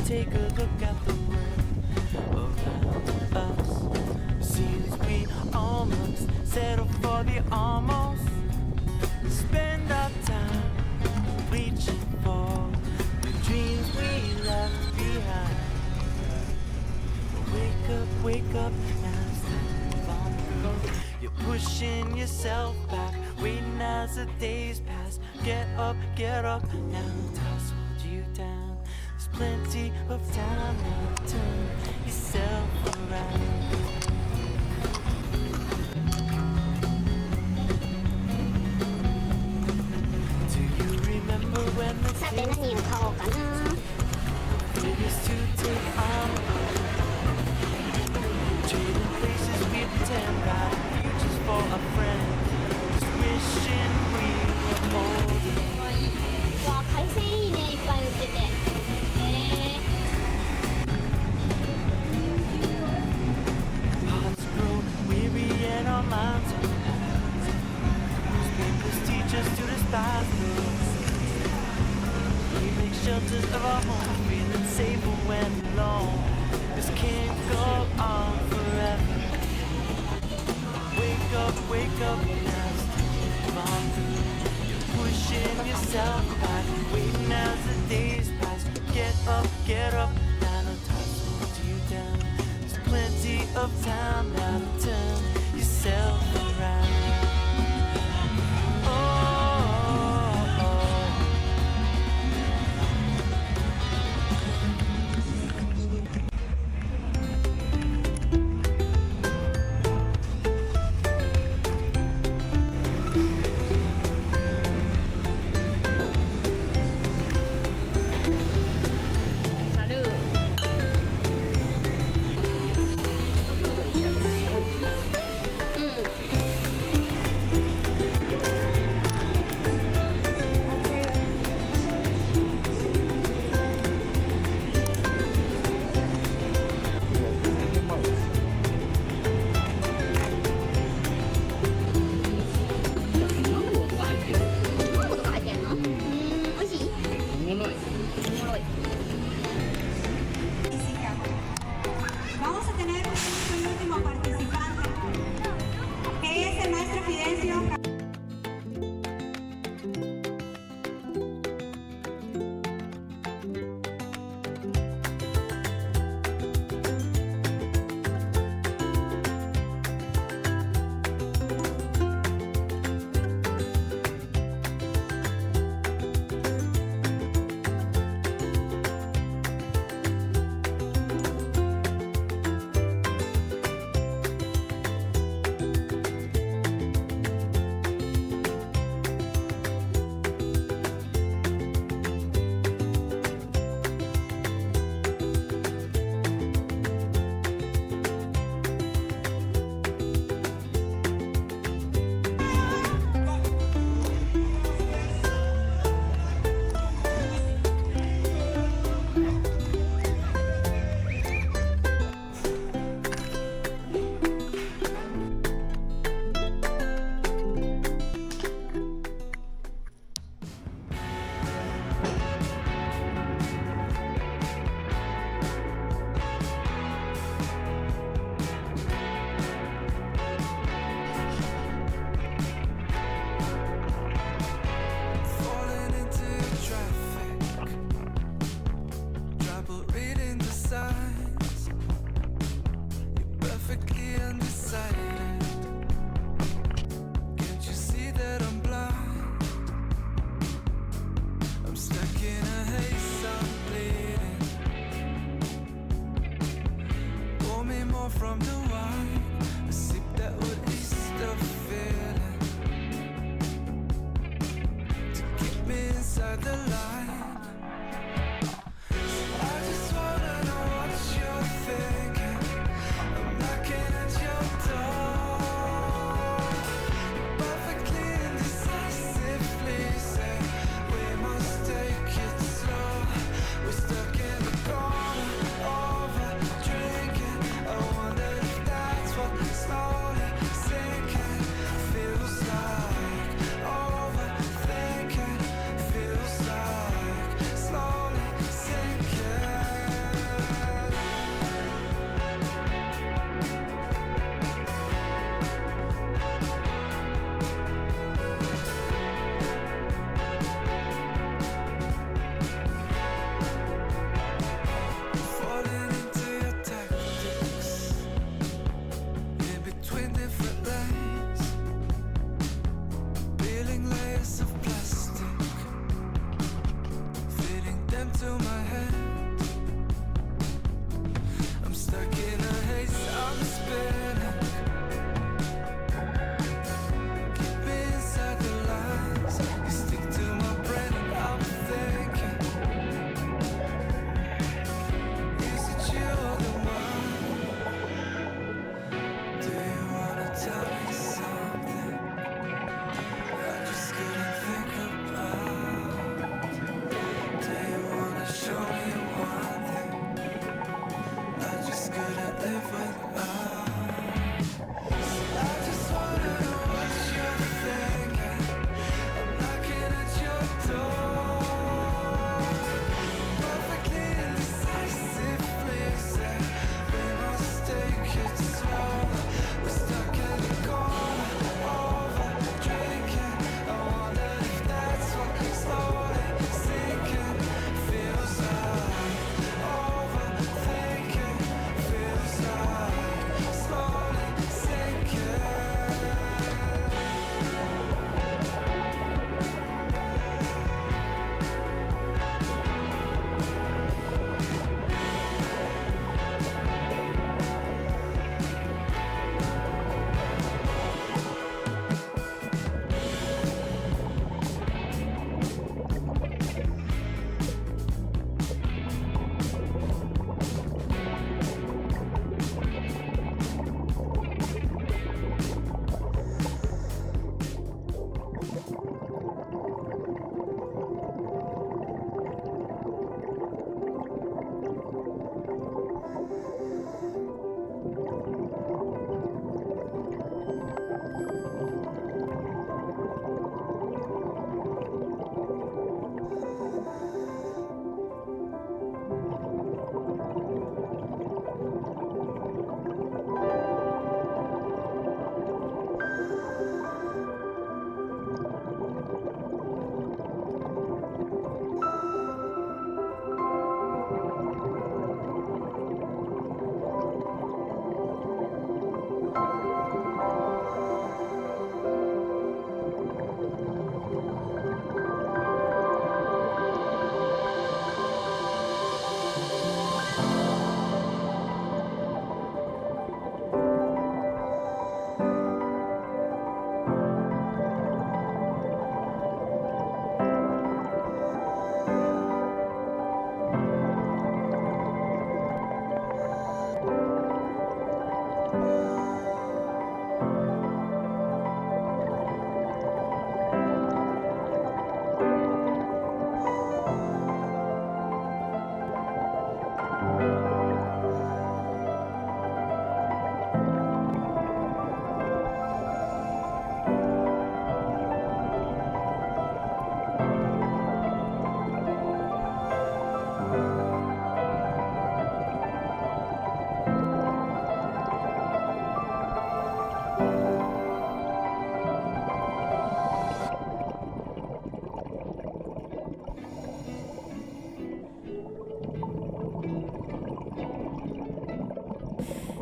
Take a look at the world around us. Seems we almost settle for the almost. Spend our time reaching for the dreams we left behind. Wake up, now it's time to move on the road. You're pushing yourself back, waiting as the days pass. Get up, now the time's hold you down. Plenty of time now to turn yourself around. Do you remember when the days used to take on trading places we pretend right futures for a friend, just wishing we were older. わあ、海鮮いいね、いっぱい売ってて。Hearts grow weary and our minds are lost. Newspapers teach us to despise books. We make shelters of our homes, feeling safer when alone. This can't go on forever. Wake up, now it's time to move on. You're pushing yourself back, waiting as the days pass. Get up, now the time's hold you down. There's plenty of time now to turn yourself around. more from the wine, a sip that would ease the feeling, to keep me inside the line. I just wanna know what you're thinking. I'm knocking at your door. Perfectly indecisively say we must take it slow. We're stuck in the corner, over drinking. I wonder if that's what slowly sinking feels like. Overthinking feels like slowly sinking. Falling into your tactics, in between different lanes, peeling layers of plastic, fitting them to my head. I'm stuck in a haze, I'm spinning. Keep me inside the lines. You stick to my brain and I'm thinking, is it you or the one? Do you wanna tell me something I just couldn't think about? Do you wanna show me one thing I just couldn't live without? I just wanna know what you're thinking. I'm knocking at your door. Perfectly indecisively say we must take it slow. We're stuck in the corner, over drinking. I wonder if that's what slowly sinking feels like. Overthinking feels like slowly sinking.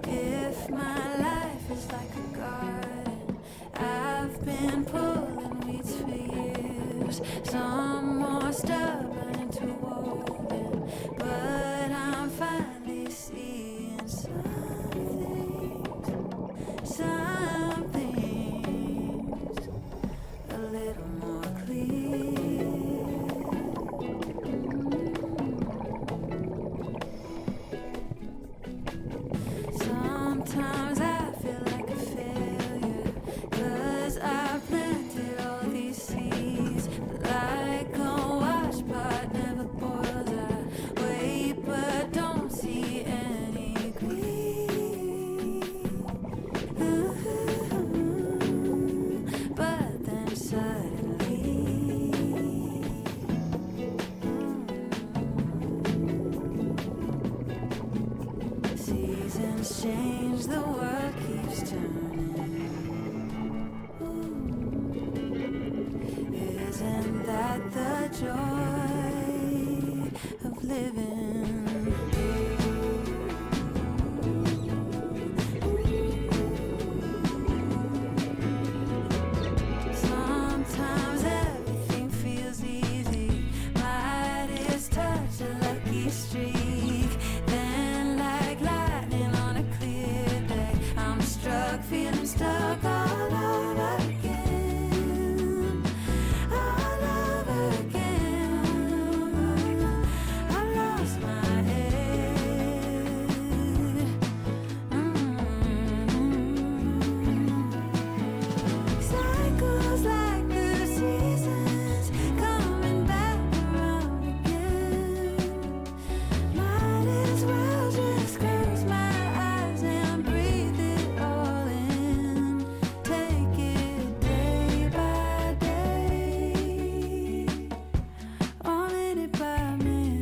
If my life is like a garden, I've been pulling weeds for years. Some more stubborn and interwoven, but I'm finally seeing something. Times change, the world keeps turning. Ooh, isn't that the joy of living? Sometimes everything feels easy. Might is touch a lucky streak. Then like lightning on a clear day, I'm struck, feeling stuck all over again. All over again. I lost my head. Cycles like the seasons coming back around again. Might as well just close my eyes and breathe it all in. Take it day by day, or minute by minute.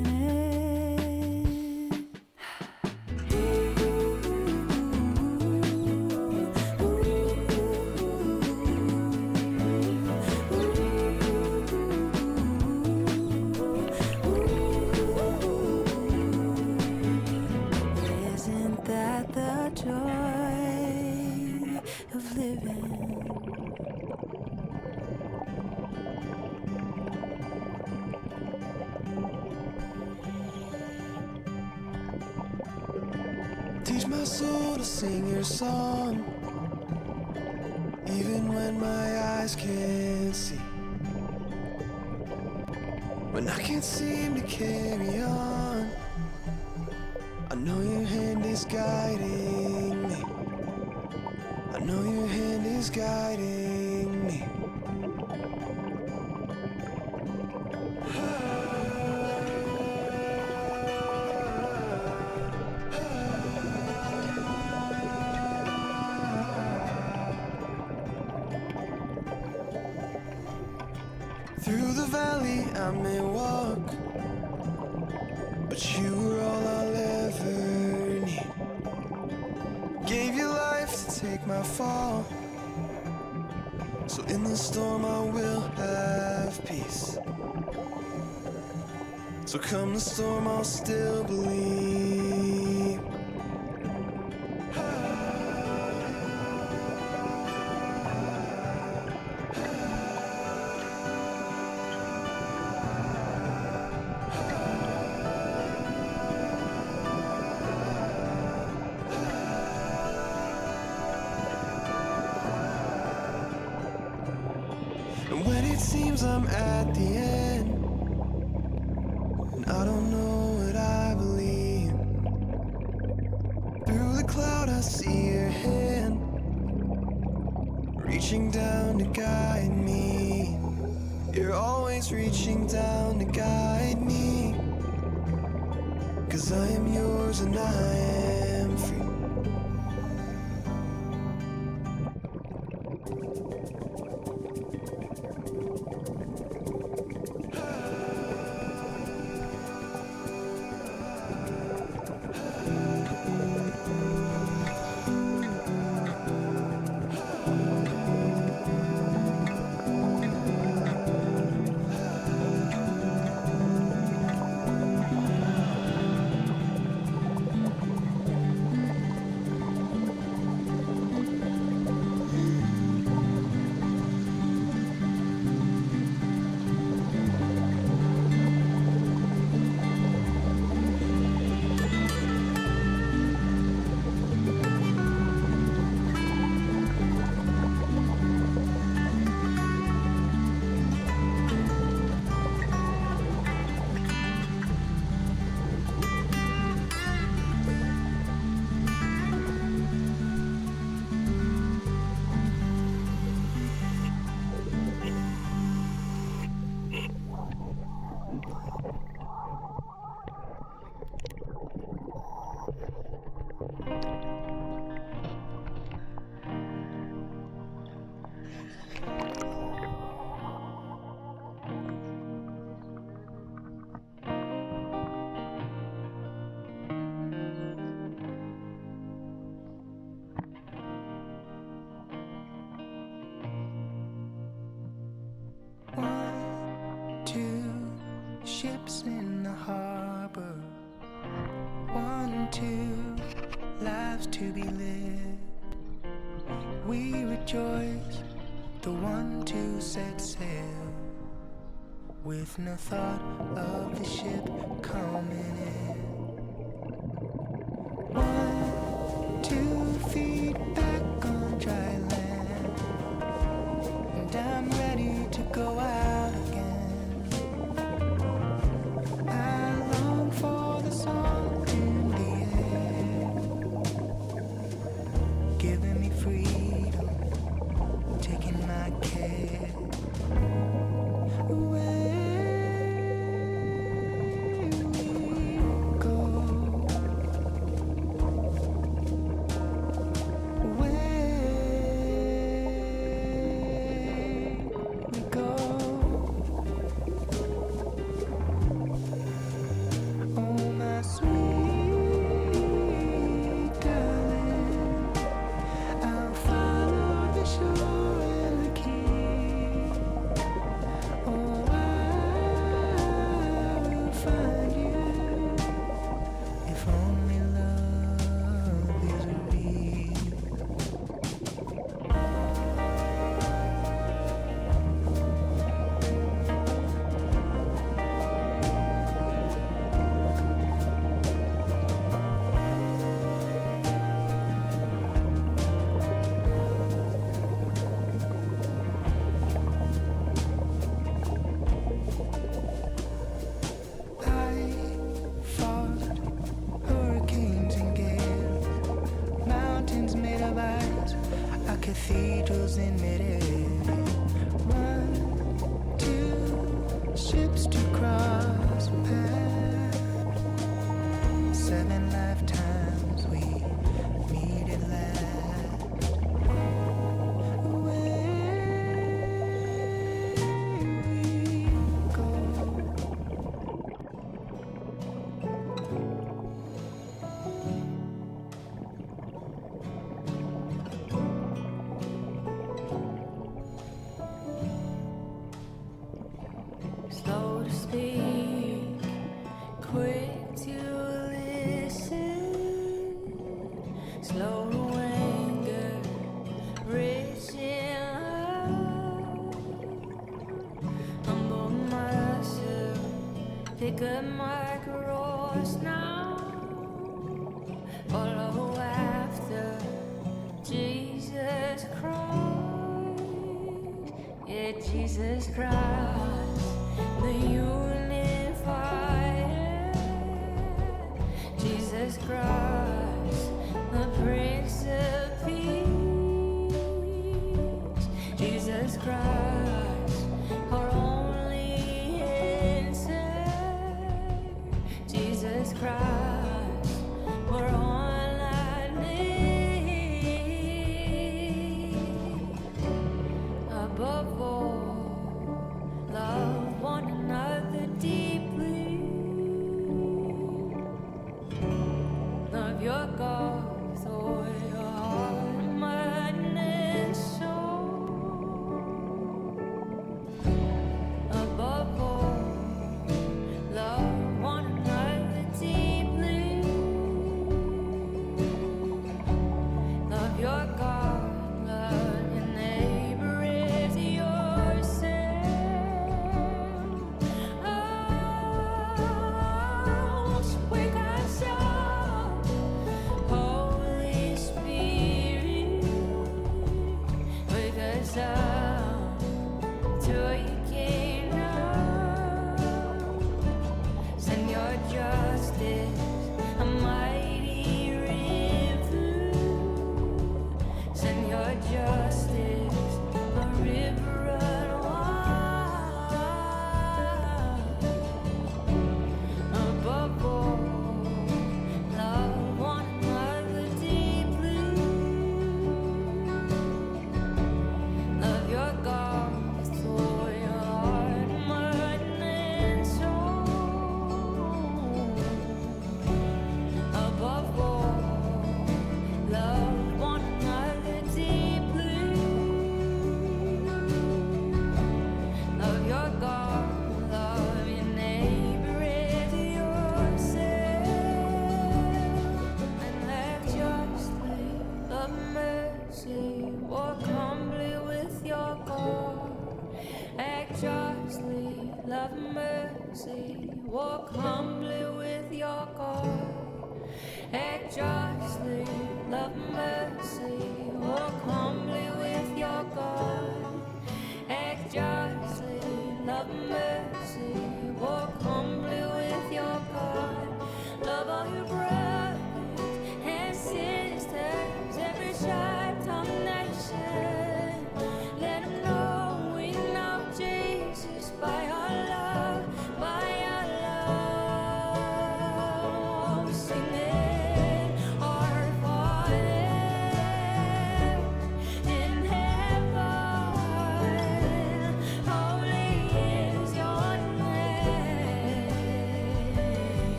Isn't that the joy of living? Teach my soul to sing your song, even when my eyes can't see. When I can't seem to carry on, I know your hand is guiding me. I know your hand is guiding me. Through the valley I may walk, but you were all I'll ever need. Gave your life to take my fall, so in the storm I will have peace. So come the storm, I'll still believe. And when it seems I'm at the end, and I don't know what I believe, through the cloud I see your hand, reaching down to guide me. You're always reaching down to guide me, 'cause I am yours and I am free. lives to be lived. We rejoice, the one to set sail, with no thought of the ship coming in. 1, 2 feet back on dry land, and I'm ready to go out again. I long for the song in the air, giving me freedom, taking my care away. Cathedrals in midair. 1, 2 ships to cross paths. 7 lifetimes we meet at last. Away we go. Slow to speak, quick to listen, slow to anger, rich in love. Humble myself, pick up my cross now. Follow after Jesus Christ, yeah, Jesus Christ, the unifier. Jesus Christ, the Prince of Peace. Jesus Christ, our only answer. Jesus Christ.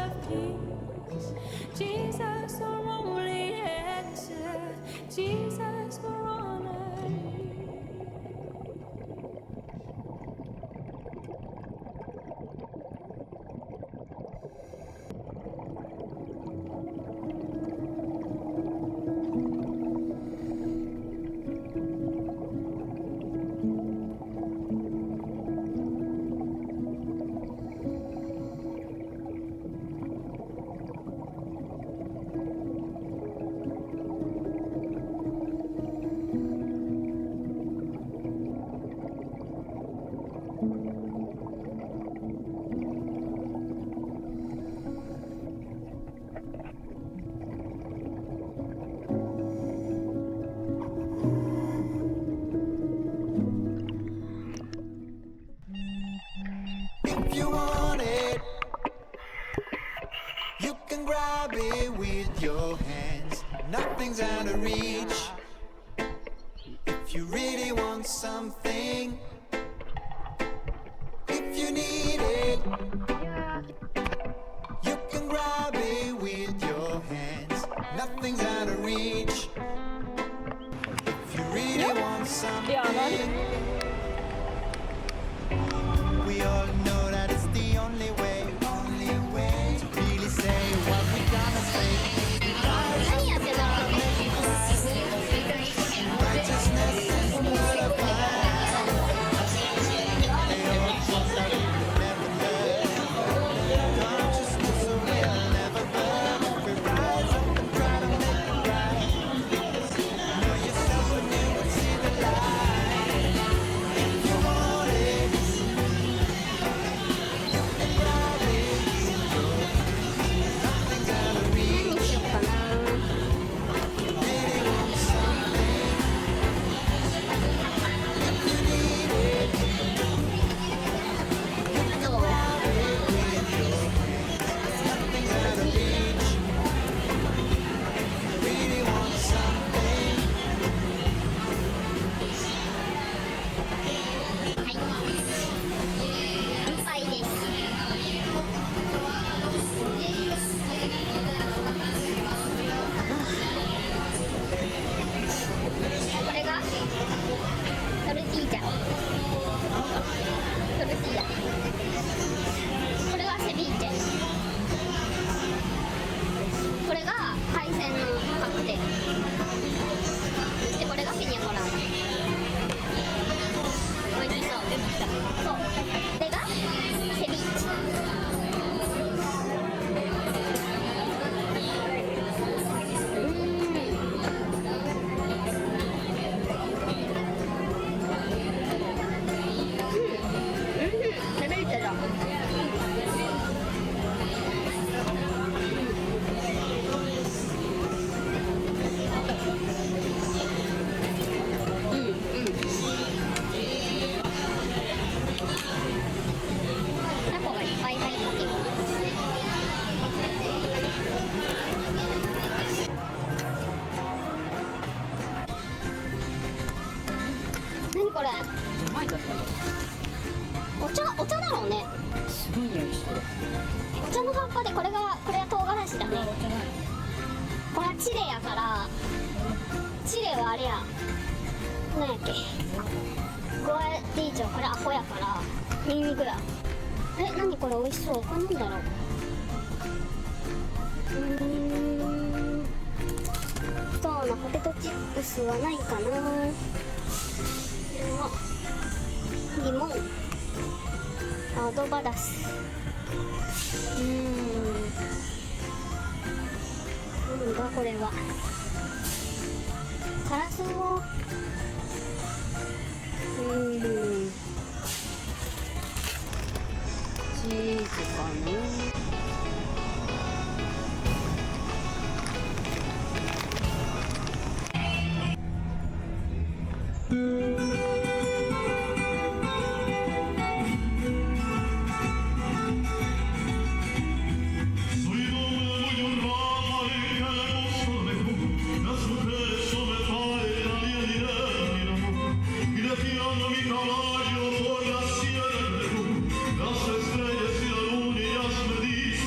of peace. Jesus, our only answer. Jesus, we're on our knees. If you want it, you can grab it with your hands. Nothing's out of reach. If you really want something, if you need it, you can grab it with your hands. Nothing's out of reach. If you really want something, we all know that it's the only way to really say what we gotta say. 何やってんだろう。 Righteousness is not a fight. They all thought that we would never learn. Consciousness so we'll never burn. We rise up and try to make it right. Know yourself and you will see the light. If you want it, you can grab it with your hands. Nothing's out of 何 reach. しよっかな。 You really want something. If you need it, you can grab it with your hands. Nothing's out of reach. You really want something. 乾杯です。これがトルティージャ。トルティーヤ。これがセビーチェ。これが海鮮のカクテル。で、これがピニャコラーダ。美味しそう。そう。これがセビーチェ。セビーチェだ。タコがいっぱい入ってる。何これ。お茶だろうね。すごい匂いしてる。お茶の葉っぱでこれは唐辛子だね。これはチレやから、チレはあれや。なんやっけ。ゴアディーチョこれアホやからニンニクや。何これ美味しそう。これなんだろう。そうなポテトチップスはないかな。リモンアドバダス。なんだこれは。カラスをチーズかな。Las estrellas y la luna ya me dicen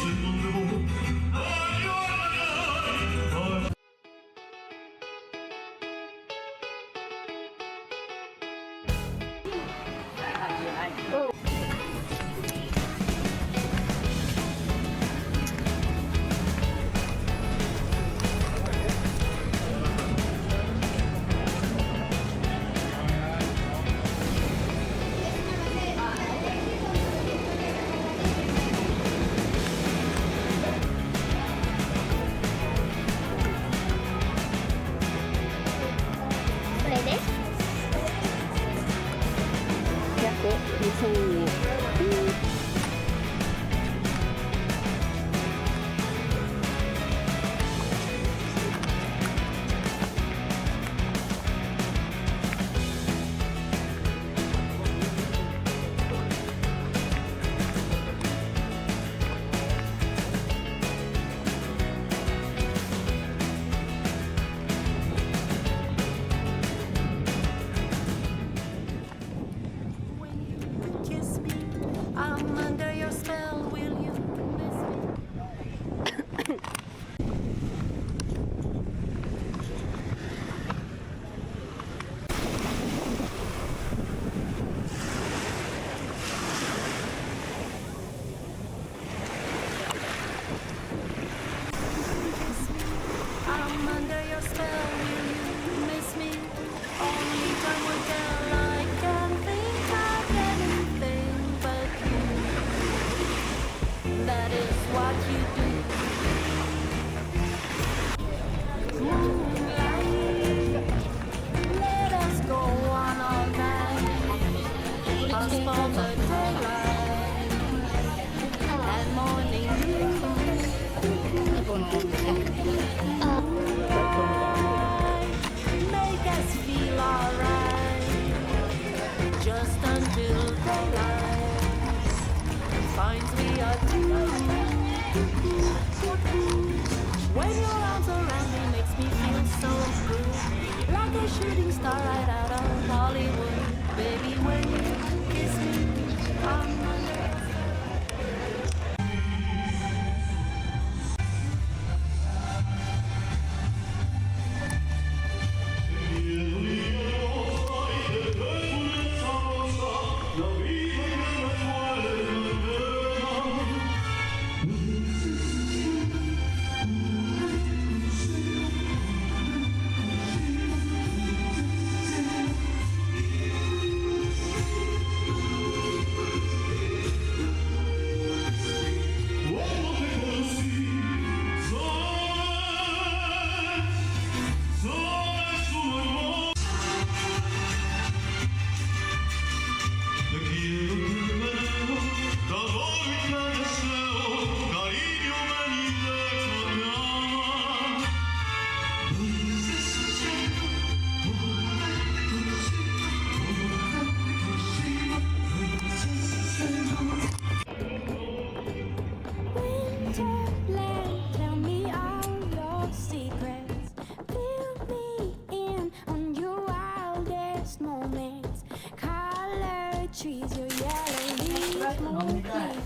When your arms around me makes me feel so good, like a shooting star right out of Hollywood. Baby, when you kiss me, I'm tell me all your secrets. Fill me in on your wildest moments. Colored trees, your yellow leaves, moving.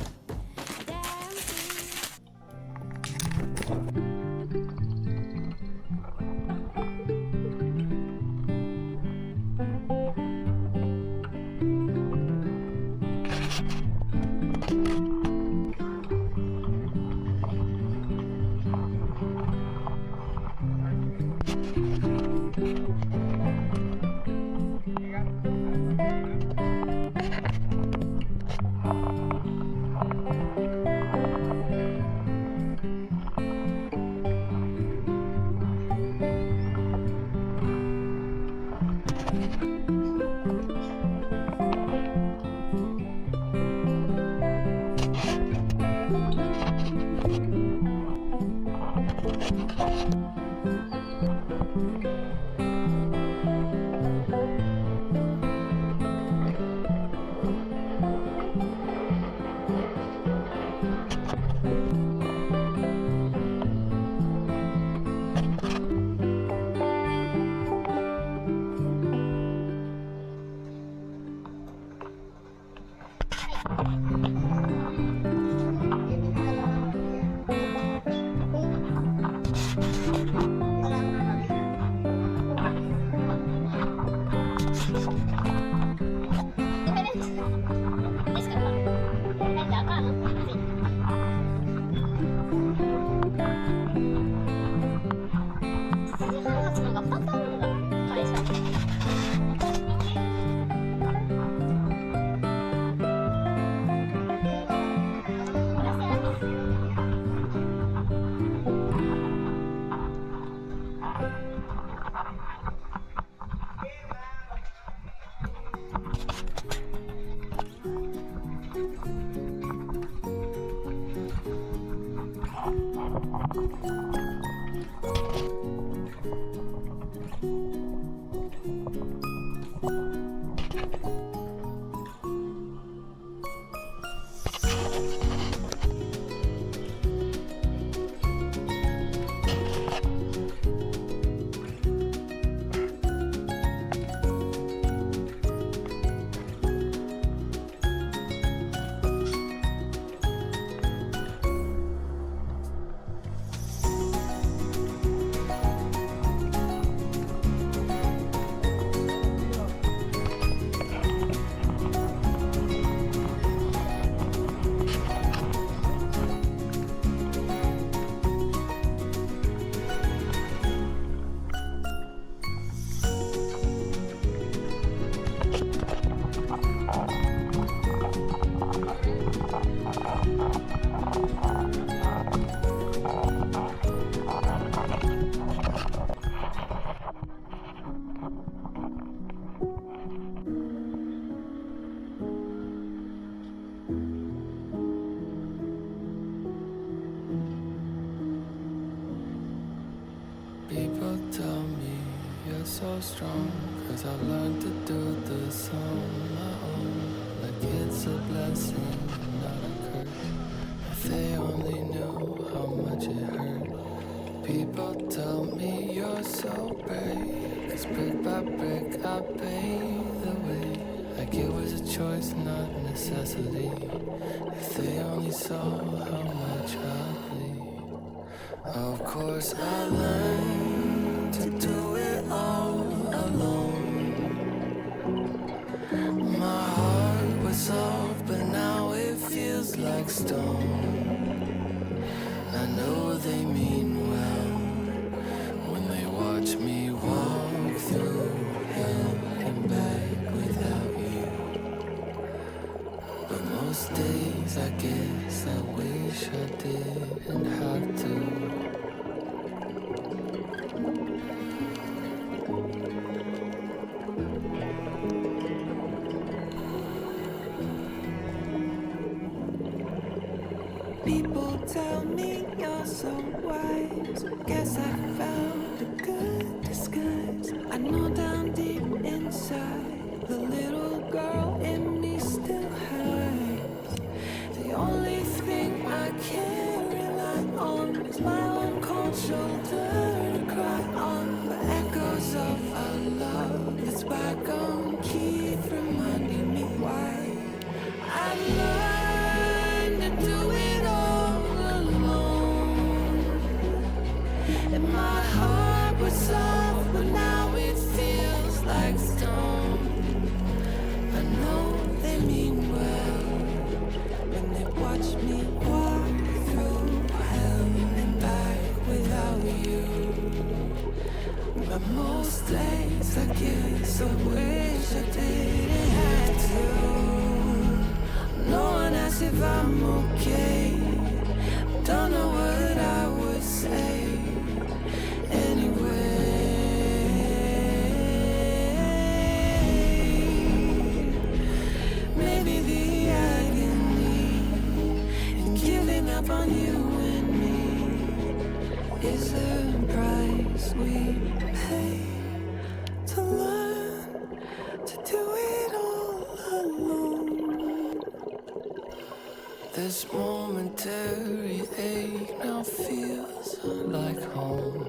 People tell me you're so strong, 'cause I've learned to do this on my own. Like it's a blessing, not a curse. they only knew how much it hurt. People tell me you're so brave, 'cause brick by brick I paved the way. Like it was a choice, not a necessity. If they only saw how much I bleed. Of course I learned to do it all alone. My heart was soft, but now it feels like stone. I know they mean well when they watch me walk through hell and back without you. But most days I guess I wish I didn't have to. People tell me you're so wise. Guess I found a good disguise. I know down deep inside, the little girl in me still hides. The only thing I can rely on is my own cold shoulder to cry on. The echoes of our love that's bygone keep reminding me why I learned to do it all alone. And my heart was soft, but now it feels like stone. I know they mean well when they watch me walk through hell and back without you. But most days I guess I wish I didn't have to. No one asks if I'm okay. Don't know what I would say anyway. Maybe the agony in giving up on you and me is the price we pay to learn to do it all alone. This momentary ache now feels like home.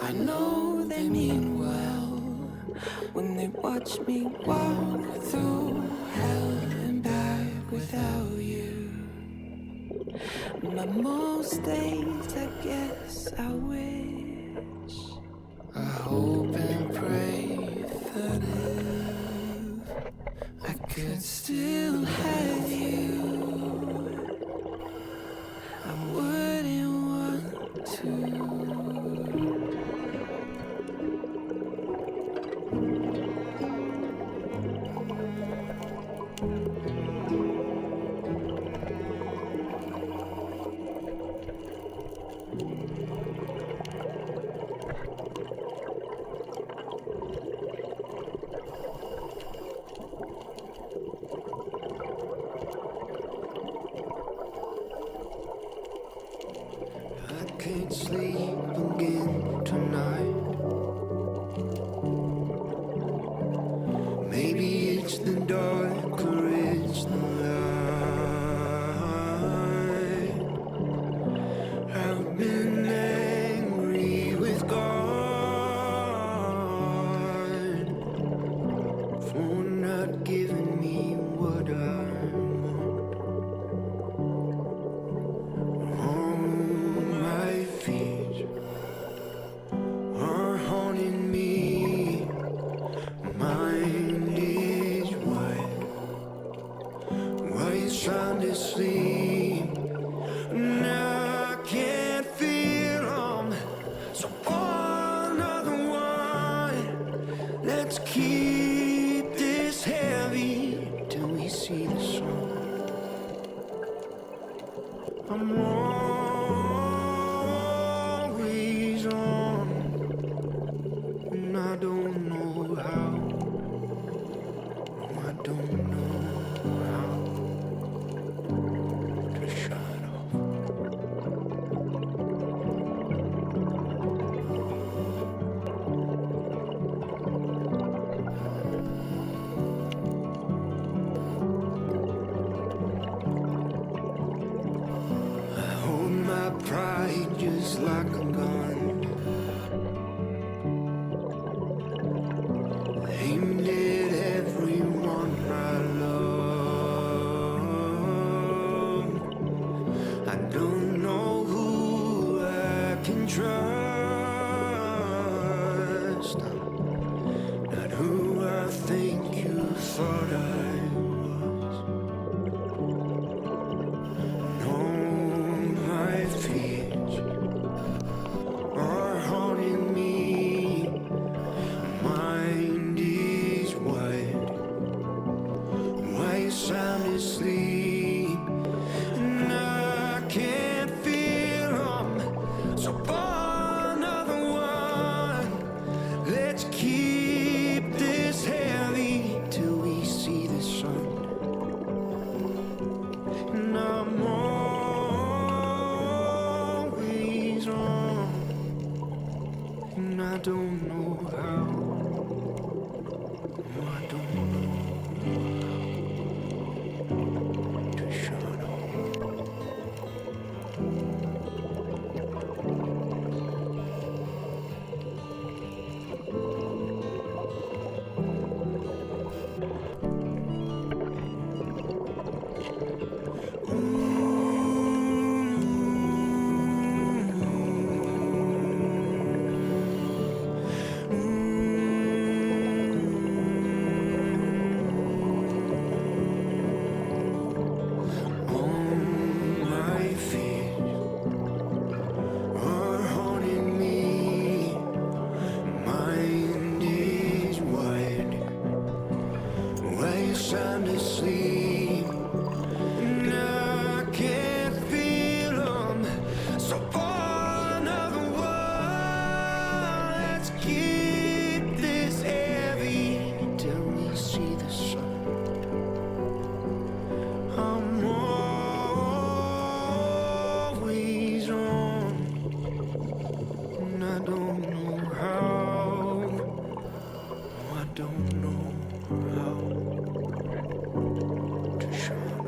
I know they mean well when they watch me walk through hell and back without you. But most days I guess I wish I hope and pray that if I could still have you, I wouldn't want to. I can't sleep again tonight. Maybe it's the dark or it's the light. I've been angry with God for not giving me what I trying to sleep, and I can't feel 'em. So pour another one. Let's keep this heavy till we see the sun. I'm always on, and I don't know how. I don't know how. just like a gun, aimed at everyone I love. I don't know who I can trust. I'm not who I think you thought I was. No, my fears are haunting me. Mind is wide. Why you sound asleep? And I can't feel 'em. So far another one. Let's keep this heavy till we see the sun. And I'm always on, and I don't know how. No, I don't know how to shut up. My fears are haunting me. Mind is wide. Why you sound asleep? And I can't feel 'em. So far another one. Let's keep this heavy till we see the sun. I'm always on, and I don't know how. No, I don't know how to shut up.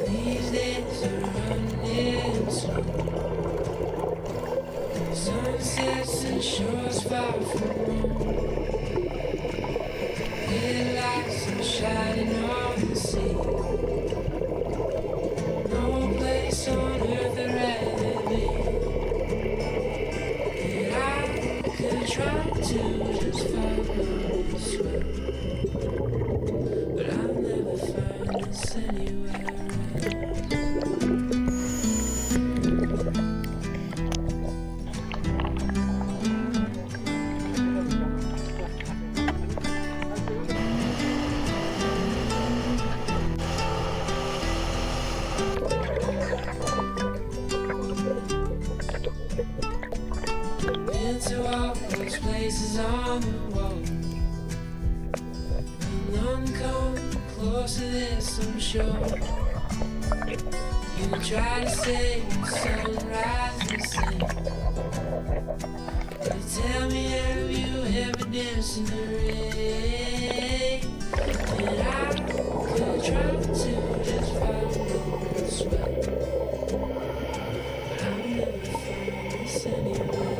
These days are running slow. Sunsets and shores far from home. Headlights are shining on the sea. No place on earth I'd rather be. And I could try to just follow the sweat, but I'll never find this anywhere else. Been to all those places on the wall, and none come close to this, I'm sure. You try to say the sunrise and sing, but tell me, have you ever danced in the rain? And I could try to just follow the sweat, but I'll never find this anywhere else.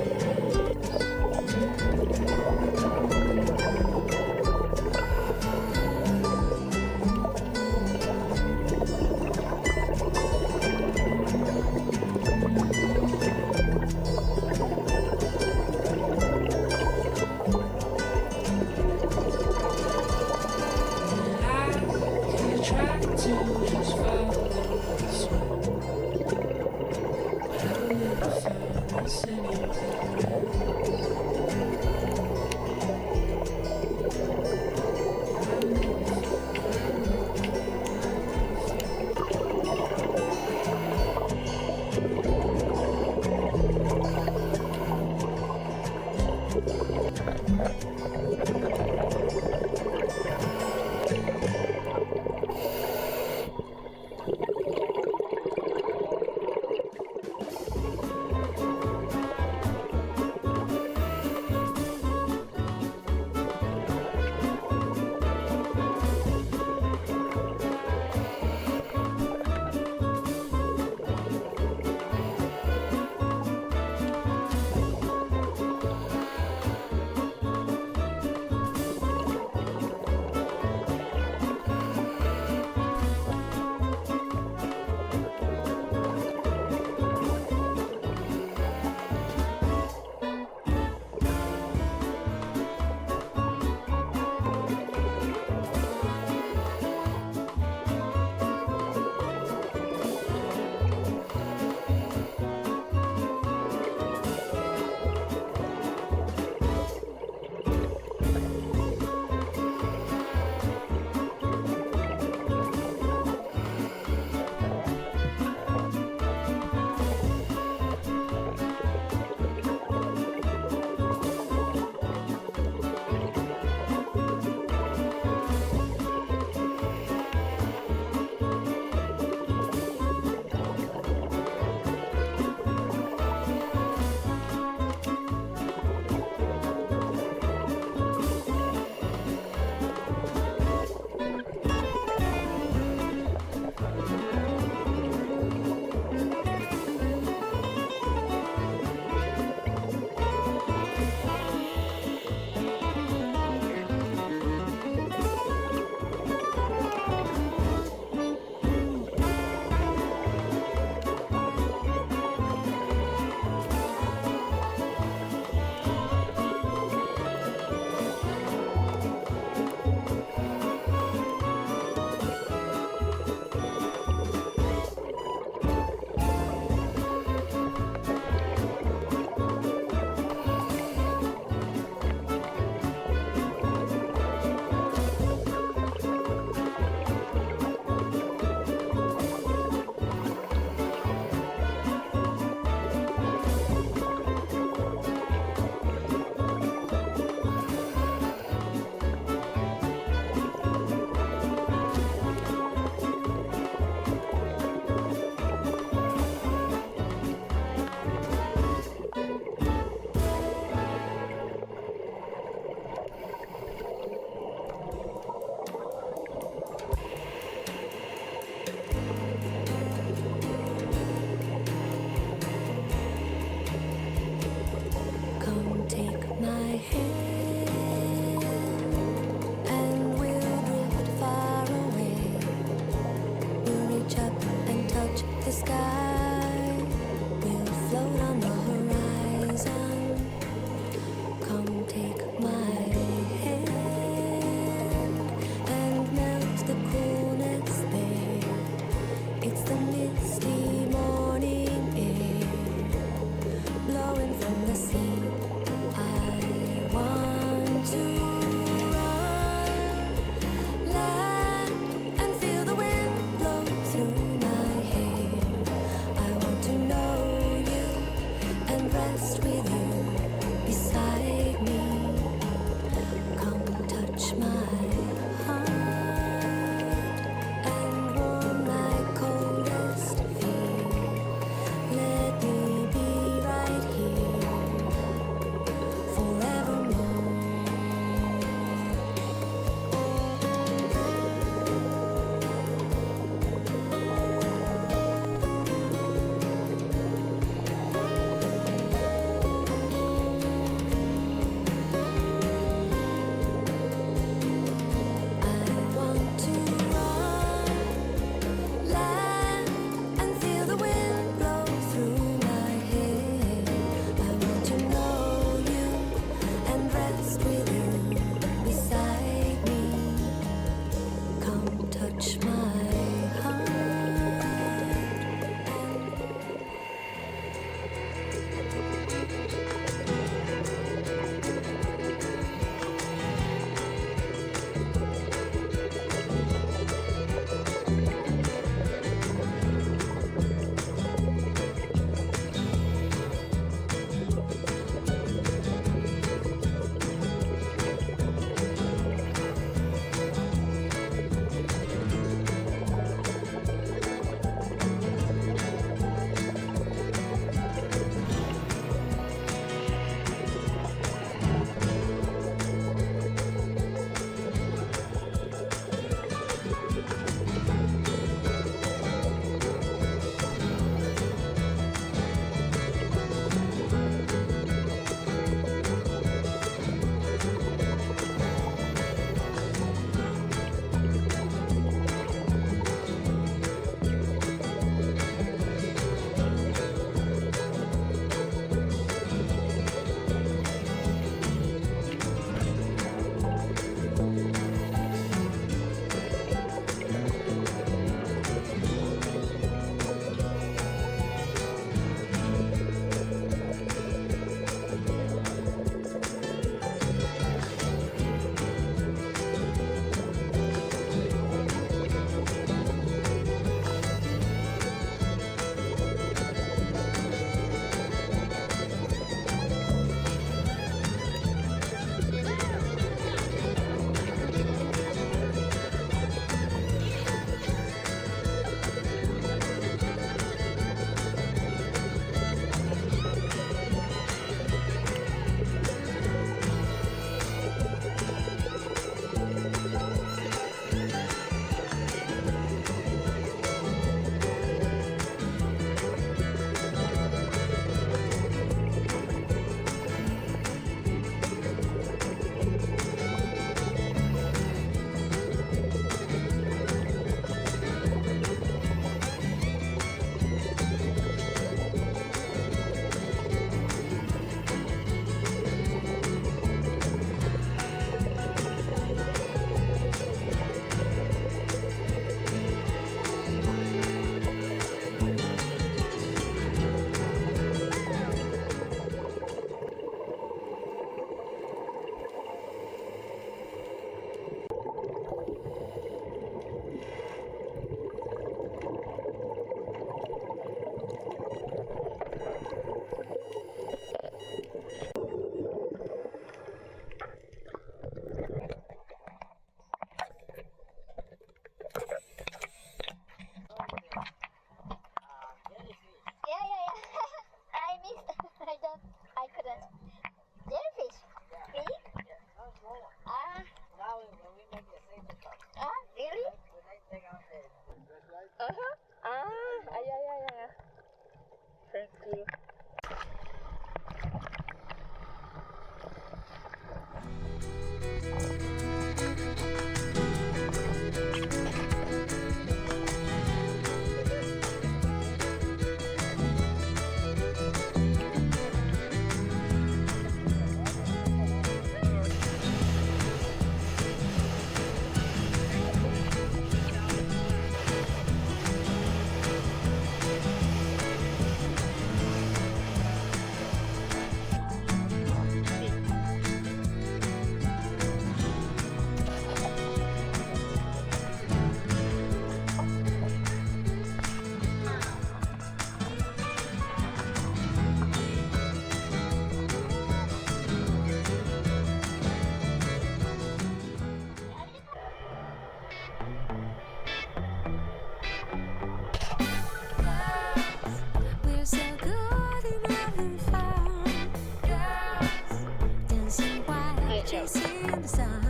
chasing the sun.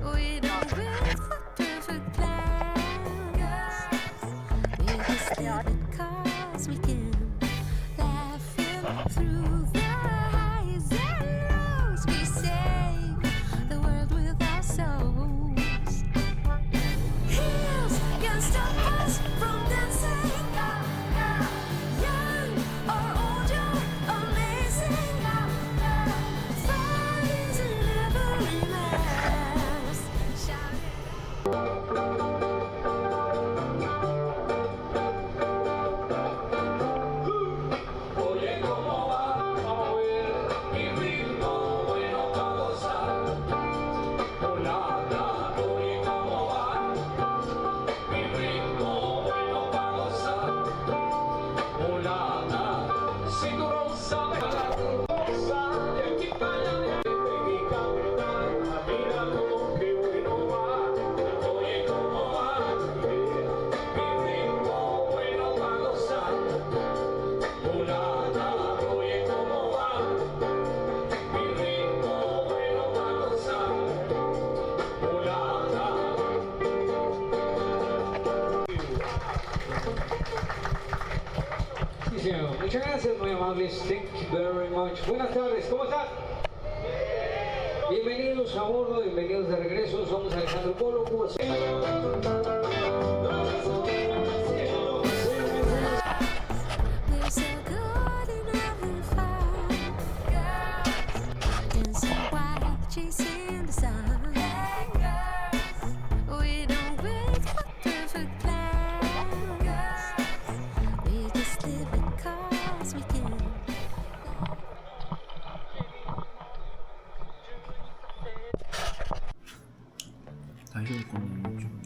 We don't wait for perfect plans. We just live it 'cause we can. Laughing through the highs and lows, we save the world with our souls. Hills can't stop us from dancing. Young or old, you're amazing. Fun is never enough. Shout it. Oye, ¿cómo va? Vamos a ver mi ritmo bueno para gozar. Hola, oye, ¿cómo va? Mi ritmo bueno para gozar. Hola, si tú no sabes la cosa, de aquí para allá, de mi capital, mira cómo que bueno va. Oye, ¿cómo va? Mi ritmo bueno para gozar. Hola, oye, ¿cómo va? Mi ritmo bueno para gozar. Hola. Sí, señor. Muchas gracias, muy amables. Thank you very much. Buenas tardes, ¿cómo están? Bienvenidos a bordo, bienvenidos de regreso. Somos Alejandro Polo, Cuba. We're so good in having fun. Dancing while chasing the sun. We don't wait for perfect plans. We just live it 'cause we can. 大丈夫こんなのちょっと。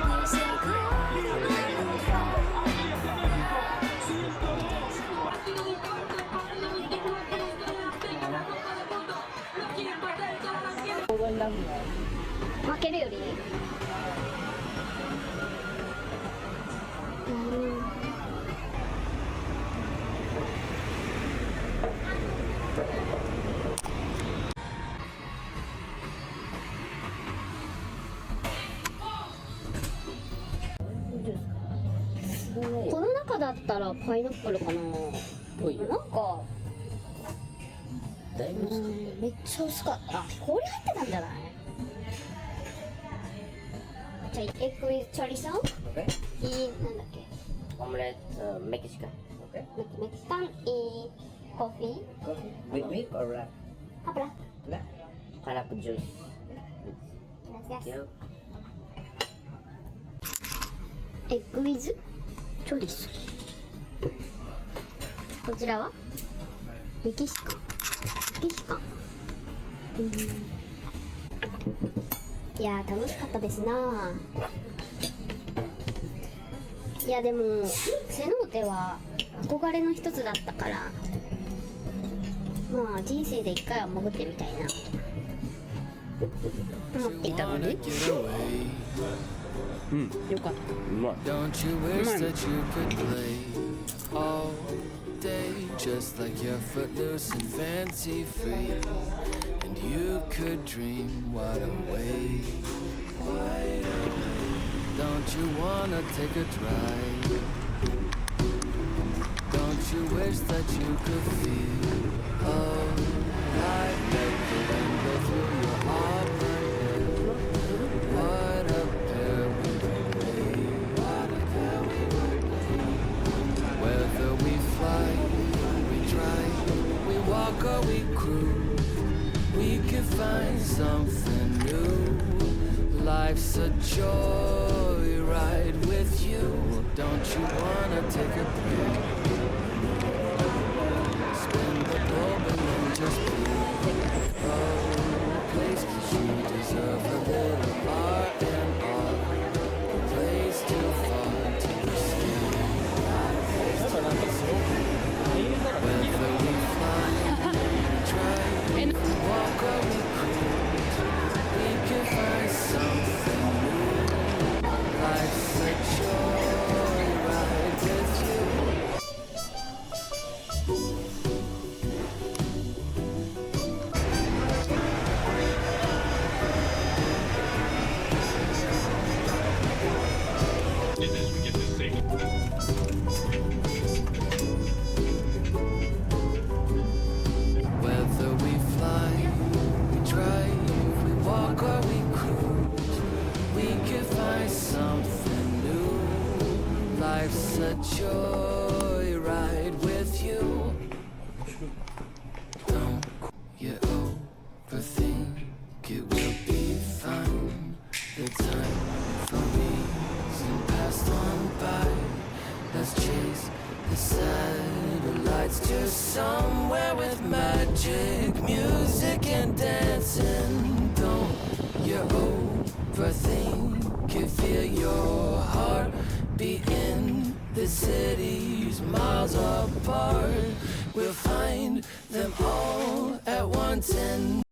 We're so good in having fun. 負けるよりこの中だったらパイナップルかな。なんかだいぶ好き。めっちゃ薄かった。あ、氷入ってたんじゃない？じゃあエッグウィズチョリソン Okay. なんだっけ、Omelette Mexican. Okay. メキシカンコーヒー Coffee. With milk or black? あ、ブラック Black. Pineapple juice. です。 Yep. エッグウィズチョリソン。こちらはメキシカン。いやー楽しかったですな。いやでもセノーテは憧れの一つだったから、まあ人生で一回は潜ってみたいな思っていたので、Wanna get away. よかった。Don't you wish that you could play all day just like you're footloose and fancy free, and you could dream wide awake. Don't you wanna take a drive? Don't you wish that you could feel alive? Let the wind go through your auburn hair. What a pair we would make. Whether we fly, we drive, we walk or we cruise, we can find something new. Life's a joyride with you. Don't you wanna take a break? Spin the globe and then just be a place, 'cause you deserve a little R&R. A place too far to escape. Whether we fly, we drive, we walk or we cruise, we can find something new. Life's a joyride with you. Whether we fly, we drive, we walk or we cruise, we can find something new. Life's a joyride with you. Don't you overthink, it will be fine. The time for reason passed on by. Let's chase the satellites to somewhere with magic, music and dancing. Don't you overthink it, feel your heart beating. The cities miles apart, we'll find them all at once and